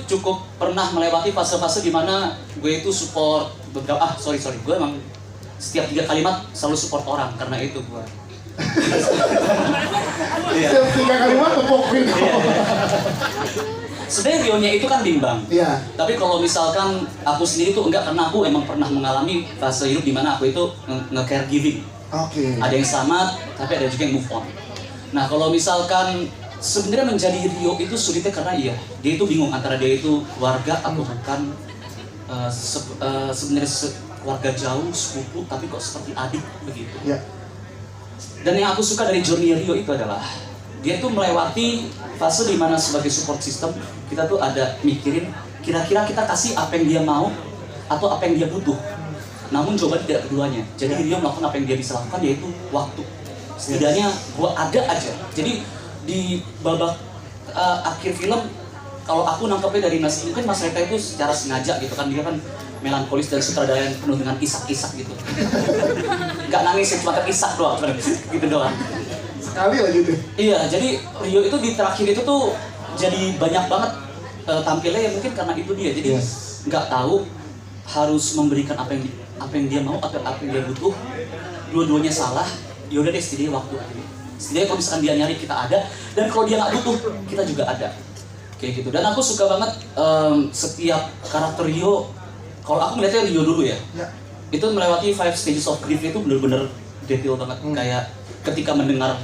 cukup pernah melewati fase-fase di mana gue itu support beberapa gue emang setiap 3 kalimat selalu support orang karena itu gue. Setiap 3 kalimat tepuk gitu. Sebenarnya Rio-nya itu kan bimbang. Iya. Tapi kalau misalkan aku sendiri tuh enggak, karena aku emang pernah mengalami fase hidup di mana aku itu nge-caregiving. Oke. Ada yang selamat, tapi ada juga yang move on. Nah, kalau misalkan sebenarnya menjadi Rio itu sulitnya karena dia itu bingung antara dia itu keluarga atau bukan. Sebenarnya keluarga jauh, sepupu, tapi kok seperti adik begitu. Iya. Dan yang aku suka dari journey Rio itu adalah dia tuh melewati fase di mana sebagai support system kita tuh ada mikirin kira-kira kita kasih apa yang dia mau atau apa yang dia butuh. Namun jawaban tidak keduanya. Jadi Rio melakukan apa yang dia bisa lakukan, yaitu waktu. Setidaknya gua ada aja. Jadi di babak akhir film, kalau aku nangkepnya dari mungkin Mas Reka itu secara sengaja gitu kan, dia kan melankolis dan sutradara yang penuh dengan isak-isak gitu. Nggak nangis, cuma terisak doang, gitu doang. Sekali lagi tuh. Iya, jadi Rio itu di terakhir itu tuh jadi banyak banget tampilnya ya mungkin karena itu dia. Jadi nggak tahu harus memberikan apa yang dia mau atau apa yang dia butuh. Dua-duanya salah. Yaudah deh, setidaknya waktu aja. Setidaknya kalau misalkan dia nyari kita ada, dan kalau dia nggak butuh kita juga ada. Kayak gitu. Dan aku suka banget setiap karakter Rio. Kalau aku melihatnya Rio dulu ya. Itu melewati 5 stages of grief itu bener-bener detail banget. Kayak ketika mendengar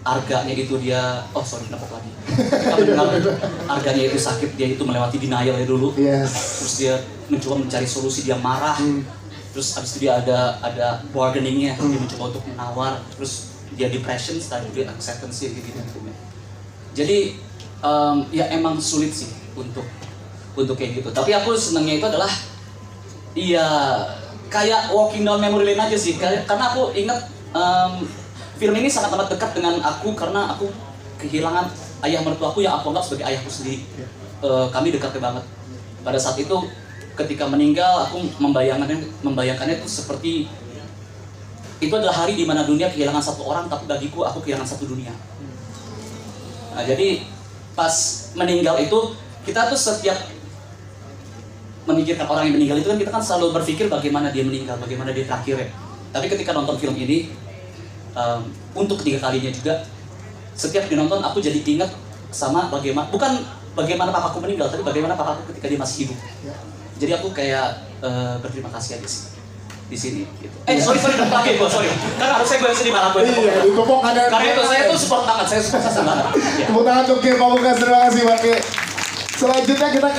arganya itu dia, nepok lagi. Ketika mendengar arganya itu sakit, dia itu melewati denial dulu. Terus dia mencoba mencari solusi, dia marah. Terus abis itu dia ada bargainingnya, dia mencoba untuk menawar. Terus dia depression, setelah itu dia acceptance gitu. Jadi ya emang sulit sih untuk kayak gitu. Tapi aku senangnya itu adalah kayak walking down memory lane aja sih. Karena aku ingat film ini sangat amat dekat dengan aku karena aku kehilangan ayah mertuaku yang aku anggap sebagai ayahku sendiri. Kami dekatnya banget. Pada saat itu ketika meninggal aku membayangkannya itu seperti itu adalah hari di mana dunia kehilangan satu orang, tapi bagiku aku kehilangan satu dunia. Nah, jadi pas meninggal itu kita tuh setiap memikirkan orang yang meninggal itu kan kita kan selalu berpikir bagaimana dia meninggal, bagaimana dia terakhir ya. Tapi ketika nonton film ini untuk 3 kalinya juga, setiap dinonton aku jadi ingat sama bukan bagaimana papaku meninggal, tapi bagaimana papaku ketika dia masih hidup. Jadi aku kayak berterima kasih aja sih di sini gitu. Sorry pakai gue, sorry. Karena harusnya gue yang sedih malah gue. Iya, ditepuk ada. Karena itu saya tuh support banget, saya support banget. Tepuk tangan untuk Kim Pamungkas, terima kasih Bang. Selanjutnya kita